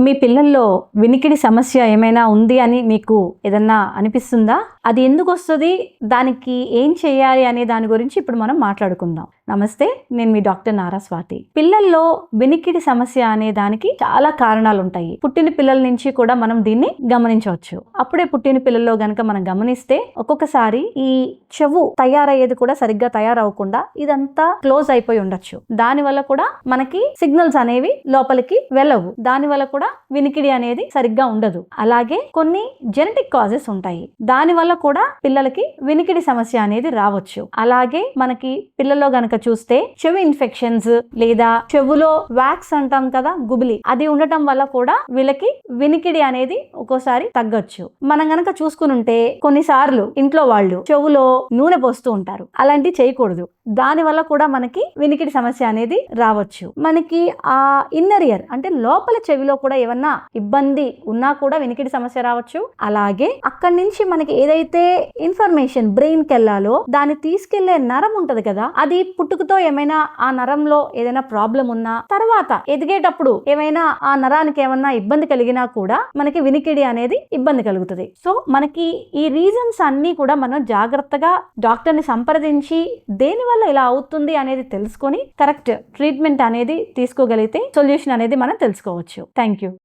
మీ పిల్లల్లో వినికిడి సమస్య ఏమైనా ఉంది అని మీకు ఏదన్నా అనిపిస్తుందా? అది ఎందుకు వస్తుంది, దానికి ఏం చేయాలి అనే దాని గురించి ఇప్పుడు మనం మాట్లాడుకుందాం. నమస్తే, నేను మీ డాక్టర్ నారా స్వాతి. పిల్లల్లో వినికిడి సమస్య అనే దానికి చాలా కారణాలు ఉంటాయి. పుట్టిన పిల్లల నుంచి కూడా మనం దీన్ని గమనించవచ్చు. అప్పుడే పుట్టిన పిల్లల్లో గనక మనం గమనిస్తే ఒక్కొక్కసారి ఈ చెవు తయారయ్యేది కూడా సరిగ్గా తయారవకుండా ఇదంతా క్లోజ్ అయిపోయి ఉండొచ్చు. దాని వల్ల కూడా మనకి సిగ్నల్స్ అనేవి లోపలికి వెళ్ళవు. దాని వల్ల కూడా వినికిడి అనేది సరిగ్గా ఉండదు. అలాగే కొన్ని జెనెటిక్ కాజెస్ ఉంటాయి. దాని వల్ల కూడా పిల్లలకి వినికిడి సమస్య అనేది రావచ్చు. అలాగే మనకి పిల్లల్లో గనక చూస్తే చెవి ఇన్ఫెక్షన్స్ లేదా చెవులో వ్యాక్స్ అంటాం కదా, గుబిలి, అది ఉండటం వల్ల కూడా వీళ్ళకి వినికిడి అనేది ఒక్కోసారి తగ్గొచ్చు. మనం గనక చూసుకుని ఉంటే కొన్నిసార్లు ఇంట్లో వాళ్ళు చెవులో నూనె పోస్తూ ఉంటారు. అలాంటివి చేయకూడదు. దాని వల్ల కూడా మనకి వినికిడి సమస్య అనేది రావచ్చు. మనకి ఆ ఇన్నర్ ఇయర్ అంటే లోపల చెవిలో కూడా ఏమన్నా ఇబ్బంది ఉన్నా కూడా వినికిడి సమస్య రావచ్చు. అలాగే అక్కడి నుంచి మనకి ఏదైతే ఇన్ఫర్మేషన్ బ్రెయిన్ కి వెళ్ళాలో దాన్ని తీసుకెళ్లే నరం ఉంటది కదా, అది పుట్టుకతో ఏమైనా ఆ నరంలో ఏదైనా ప్రాబ్లం ఉన్నా తర్వాత ఎదిగేటప్పుడు ఏమైనా ఆ నరానికి ఏమన్నా ఇబ్బంది కలిగినా కూడా మనకి వినికిడి అనేది ఇబ్బంది కలుగుతుంది. సో మనకి ఈ రీజన్స్ అన్ని కూడా మనం జాగ్రత్తగా డాక్టర్ ని సంప్రదించి దేని వల్ల ఇలా అవుతుంది అనేది తెలుసుకొని కరెక్ట్ ట్రీట్మెంట్ అనేది తీసుకోగలిగితే సొల్యూషన్ అనేది మనం తెలుసుకోవచ్చు. Thank you.